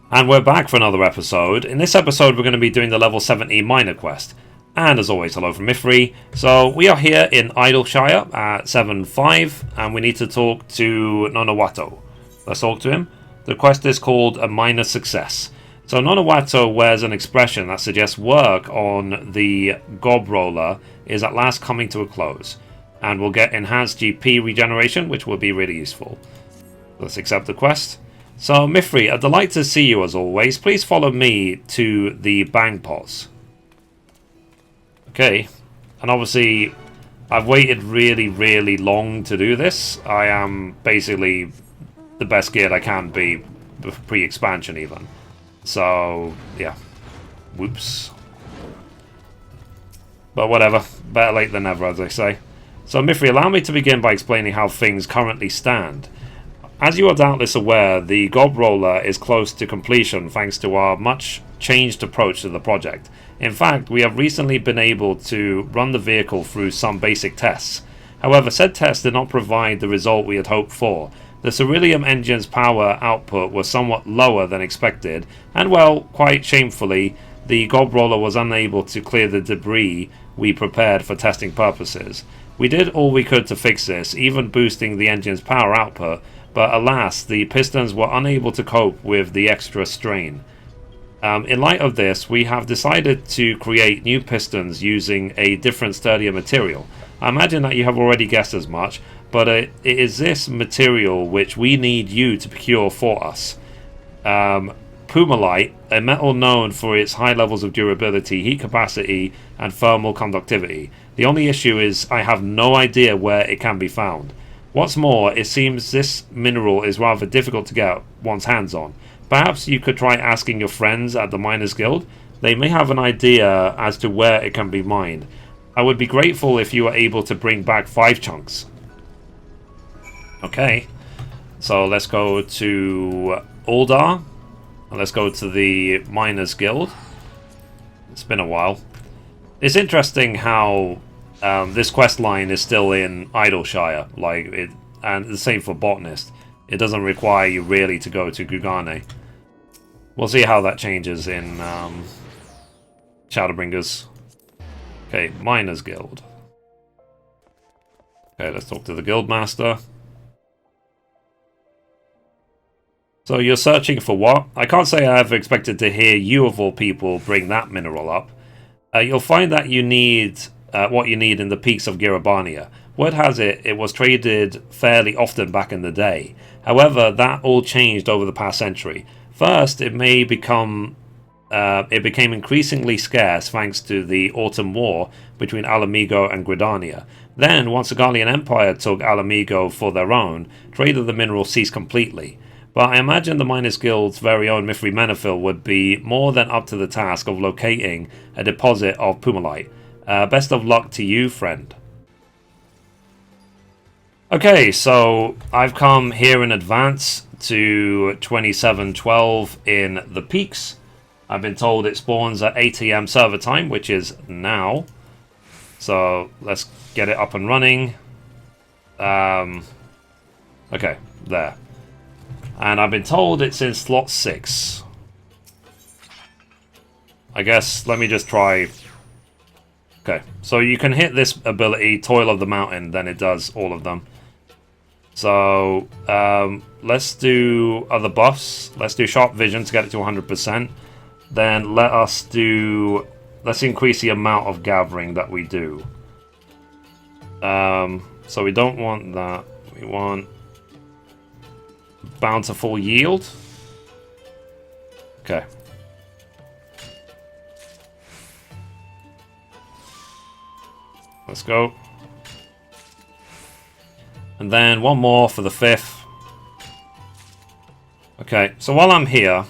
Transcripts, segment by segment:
And we're back for another episode. In this episode, we're going to be doing the level 70 minor quest. And as always, hello from Mithrie. So we are here in Idleshire at 7.5, and we need to talk to Nonawato. Let's talk to him. The quest is called A Minor Success. So Nonawato wears an expression that suggests work on the gob roller is at last coming to a close. And we'll get enhanced GP regeneration, which will be really useful. Let's accept the quest. So, Mithrie, a delight to see you as always. Please follow me to the bang pots. Okay. And obviously, I've waited really long to do this. I am basically the best geared I can be pre-expansion even. So, yeah. Whoops. But whatever. Better late than never, as I say. So, Mithrie, allow me to begin by explaining how things currently stand. As you are doubtless aware, the gob roller is close to completion thanks to our much changed approach to the project. In fact, we have recently been able to run the vehicle through some basic tests. However, said tests did not provide the result we had hoped for. The Ceruleum engine's power output was somewhat lower than expected, and well, quite shamefully, the gob roller was unable to clear the debris we prepared for testing purposes. We did all we could to fix this, even boosting the engine's power output, but alas, the pistons were unable to cope with the extra strain. In light of this, we have decided to create new pistons using a different sturdier material. I imagine that you have already guessed as much, but it is this material which we need you to procure for us. Pumalite, a metal known for its high levels of durability, heat capacity, and thermal conductivity. The only issue is I have no idea where it can be found. What's more, it seems this mineral is rather difficult to get one's hands on. Perhaps you could try asking your friends at the Miners Guild. They may have an idea as to where it can be mined. I would be grateful if you were able to bring back 5 chunks. Okay, so let's go to Uldar. And let's go to the Miners Guild. It's been a while. It's interesting how this quest line is still in Idleshire, and the same for Botanist. It doesn't require you really to go to Gugane. We'll see how that changes in Shadowbringers. Okay, Miners Guild. Okay, let's talk to the Guildmaster. So you're searching for what? I can't say I ever expected to hear you of all people bring that mineral up. You'll find that you need what you need in the peaks of Girabania. Word has it, it was traded fairly often back in the day. However, that all changed over the past century. First, it became increasingly scarce thanks to the Autumn War between Alamigo and Gridania. Then, once the Gallian Empire took Alamigo for their own, trade of the mineral ceased completely. But I imagine the Miners Guild's very own Mithrie Menethil would be more than up to the task of locating a deposit of Pumalite. Best of luck to you, friend. Okay, so I've come here in advance to 2712 in the Peaks. I've been told it spawns at 8 AM server time, which is now. So let's get it up and running. Okay, there. And I've been told it's in slot 6. I guess, let me just try. Okay, so you can hit this ability, Toil of the Mountain, then it does all of them. So, let's do other buffs. Let's do Sharp Vision to get it to 100%. Then let's increase the amount of gathering that we do. So we don't want that. We want Bountiful Yield. Okay. Let's go. And then one more for the 5th. Okay, so while I'm here,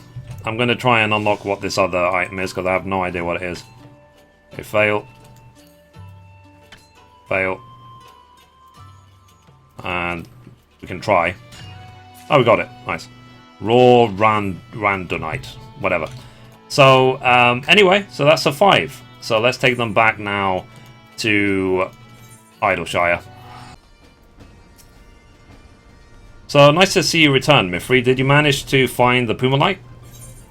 I'm going to try and unlock what this other item is, because I have no idea what it is. Okay, fail. Fail. And we can try. Oh, we got it. Nice. Raw Randonite. Whatever. So, anyway, so that's a 5. So let's take them back now to Idleshire. So, nice to see you return, Mithrie. Did you manage to find the Pumalite?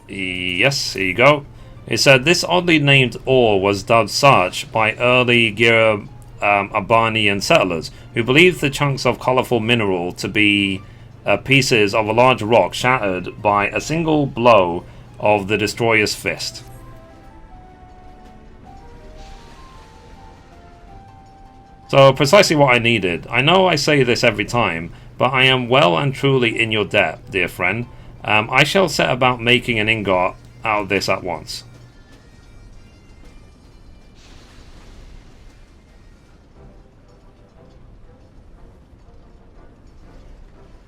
Yes, here you go. It said this oddly named ore was dubbed such by early Gira Abanian settlers, who believed the chunks of colourful mineral to be pieces of a large rock shattered by a single blow of the destroyer's fist. So, precisely what I needed. I know I say this every time, but I am well and truly in your debt, dear friend. I shall set about making an ingot out of this at once.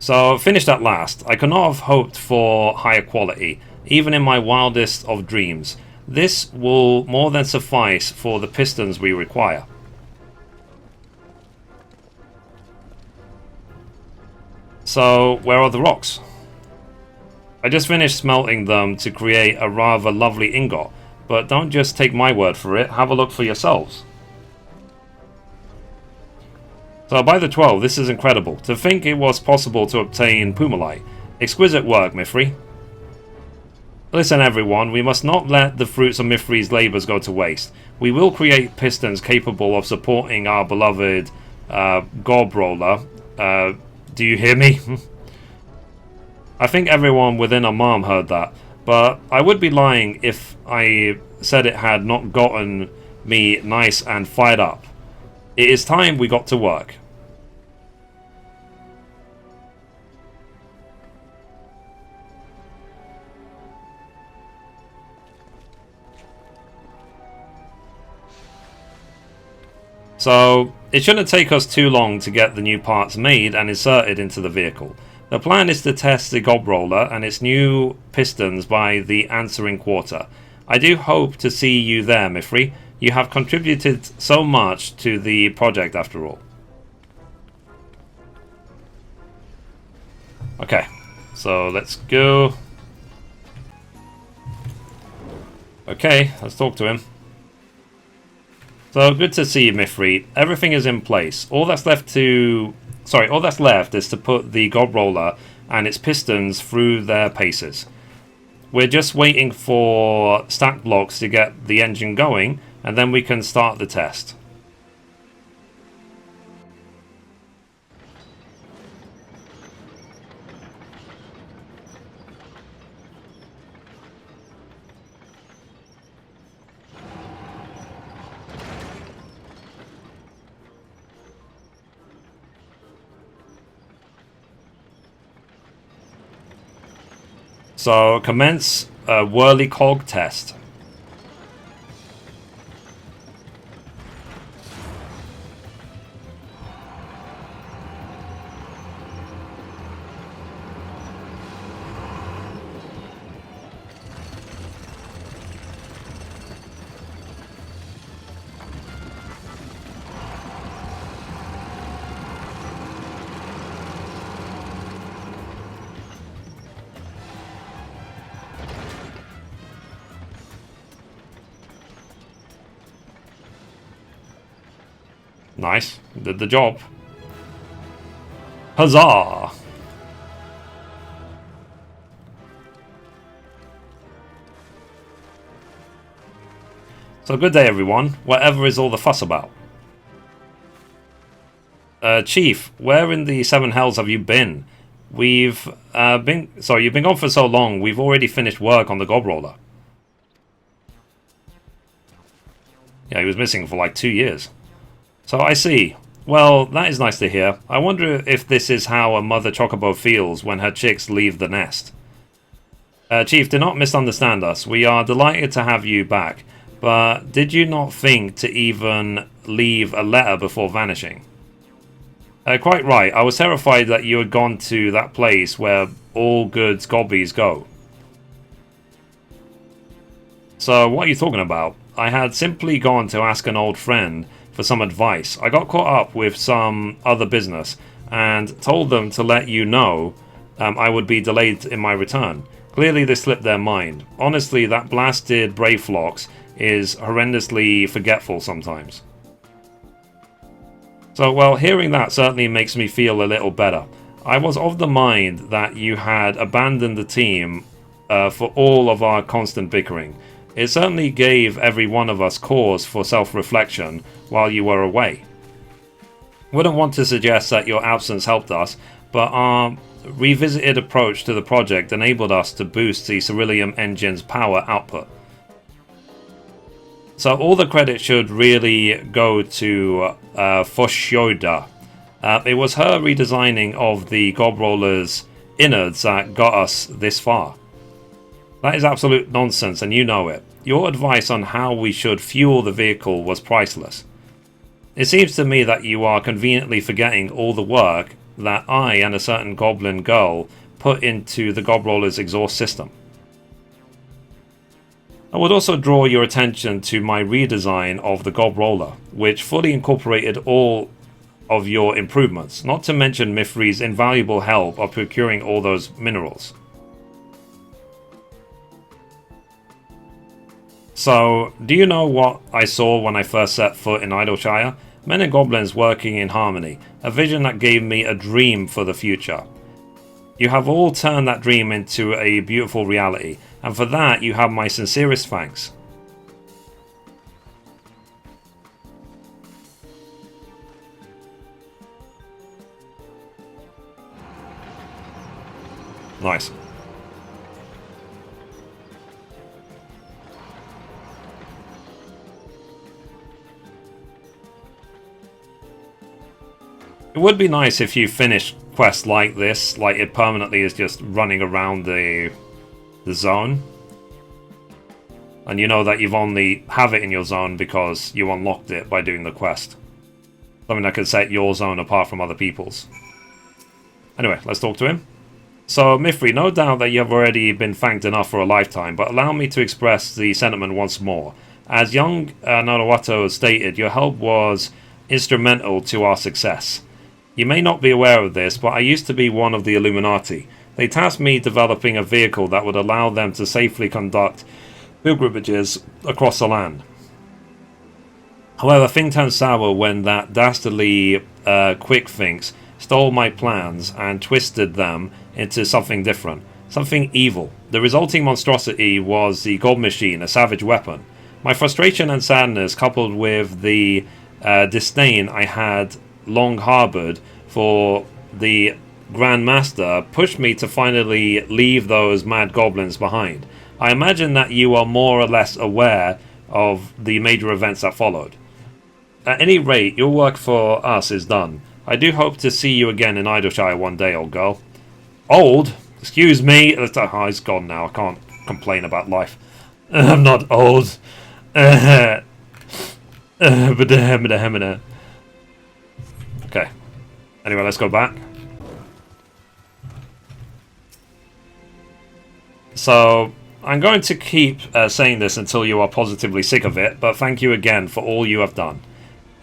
So, finished at last. I could not have hoped for higher quality, even in my wildest of dreams. This will more than suffice for the pistons we require. So, where are the rocks? I just finished smelting them to create a rather lovely ingot, but don't just take my word for it, have a look for yourselves. So by the 12, this is incredible. To think it was possible to obtain pumalite. Exquisite work, Mithrie. Listen everyone, we must not let the fruits of Mithrie's labours go to waste. We will create pistons capable of supporting our beloved gob roller. Do you hear me? I think everyone within Amam heard that, but I would be lying if I said it had not gotten me nice and fired up. It is time we got to work. So, it shouldn't take us too long to get the new parts made and inserted into the vehicle. The plan is to test the gob roller and its new pistons by the answering quarter. I do hope to see you there, Mithrie. You have contributed so much to the project after all. Okay, so let's go. Okay, let's talk to him. So good to see you, Mithrie. Everything is in place. All that's left is to put the gob roller and its pistons through their paces. We're just waiting for stack blocks to get the engine going, and then we can start the test. So, commence a whirly cog test. Nice. Did the job. Huzzah! So good day everyone. Whatever is all the fuss about? Chief, where in the seven hells have you been? You've been gone for so long, we've already finished work on the gob roller. Yeah, he was missing for like 2 years. So I see. Well, that is nice to hear. I wonder if this is how a mother chocobo feels when her chicks leave the nest. Chief, do not misunderstand us. We are delighted to have you back. But did you not think to even leave a letter before vanishing? Quite right. I was terrified that you had gone to that place where all good gobbies go. So what are you talking about? I had simply gone to ask an old friend for some advice. I got caught up with some other business and told them to let you know I would be delayed in my return. Clearly they slipped their mind. Honestly, that blasted Brayflox is horrendously forgetful sometimes. So, well, hearing that certainly makes me feel a little better. I was of the mind that you had abandoned the team for all of our constant bickering. It certainly gave every one of us cause for self-reflection while you were away. Wouldn't want to suggest that your absence helped us, but our revisited approach to the project enabled us to boost the Ceruleum engine's power output. So all the credit should really go to Foshoda. It was her redesigning of the Gob Roller's innards that got us this far. That is absolute nonsense, and you know it. Your advice on how we should fuel the vehicle was priceless. It seems to me that you are conveniently forgetting all the work that I and a certain goblin girl put into the Gob Roller's exhaust system. I would also draw your attention to my redesign of the Gob Roller, which fully incorporated all of your improvements, not to mention Mithrie's invaluable help of procuring all those minerals. So, do you know what I saw when I first set foot in Idleshire? Men and goblins working in harmony, a vision that gave me a dream for the future. You have all turned that dream into a beautiful reality, and for that you have my sincerest thanks. Nice. It would be nice if you finished quests like this, like it permanently is just running around the zone. And you know that you've only have it in your zone because you unlocked it by doing the quest. Something that could set your zone apart from other people's. Anyway, let's talk to him. So, Mithrie, no doubt that you have already been thanked enough for a lifetime, but allow me to express the sentiment once more. As young Naruto stated, your help was instrumental to our success. You may not be aware of this, but I used to be one of the Illuminati. They tasked me developing a vehicle that would allow them to safely conduct pilgrimages across the land. However, things turned sour when that dastardly Quickfinks stole my plans and twisted them into something different, something evil. The resulting monstrosity was the gold machine, a savage weapon. My frustration and sadness, coupled with the disdain I had long harbored for the Grand Master, pushed me to finally leave those mad goblins behind. I imagine that you are more or less aware of the major events that followed. At any rate, your work for us is done. I do hope to see you again in Idleshire one day, old girl. Old? Excuse me. Oh, he's gone now. I can't complain about life. I'm not old. Okay. Anyway, let's go back. So, I'm going to keep saying this until you are positively sick of it, but thank you again for all you have done.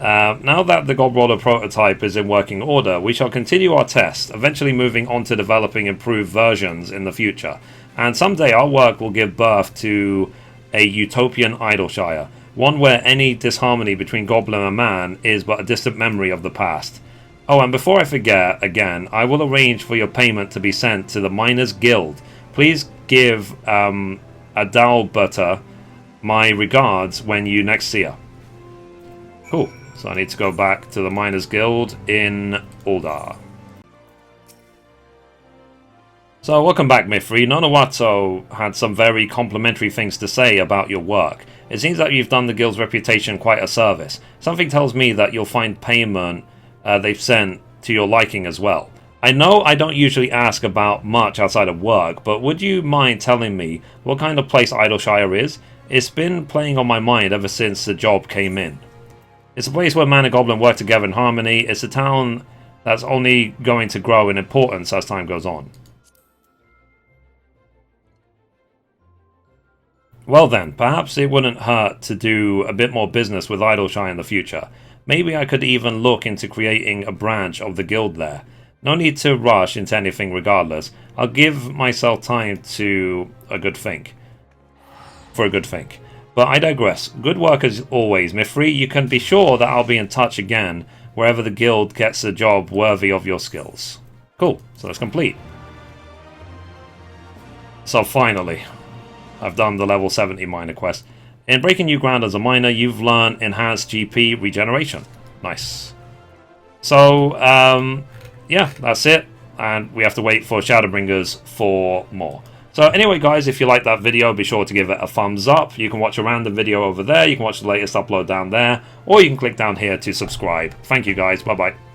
Now that the Gob Roller prototype is in working order, we shall continue our test, eventually moving on to developing improved versions in the future. And someday our work will give birth to a utopian Idleshire, one where any disharmony between goblin and man is but a distant memory of the past. Oh, and before I forget, again, I will arrange for your payment to be sent to the Miners' Guild. Please give Adalberta my regards when you next see her. Cool. So I need to go back to the Miners' Guild in Uldar. So welcome back, Mithrie. Nonawato had some very complimentary things to say about your work. It seems that you've done the guild's reputation quite a service. Something tells me that you'll find payment they've sent to your liking as well. I know I don't usually ask about much outside of work, but would you mind telling me what kind of place Idleshire is? It's been playing on my mind ever since the job came in. It's a place where man and goblin work together in harmony. It's a town that's only going to grow in importance as time goes on. Well then, perhaps it wouldn't hurt to do a bit more business with Idleshire in the future. Maybe I could even look into creating a branch of the guild there. No need to rush into anything regardless. I'll give myself time to a good think. But I digress. Good work as always, Mithrie. You can be sure that I'll be in touch again wherever the guild gets a job worthy of your skills. Cool, so that's complete. So finally, I've done the level 70 miner quest. In breaking new ground as a miner, you've learned enhanced GP regeneration. Nice. So, yeah, that's it. And we have to wait for Shadowbringers for more. So anyway, guys, if you like that video, be sure to give it a thumbs up. You can watch a random video over there. You can watch the latest upload down there. Or you can click down here to subscribe. Thank you, guys. Bye-bye.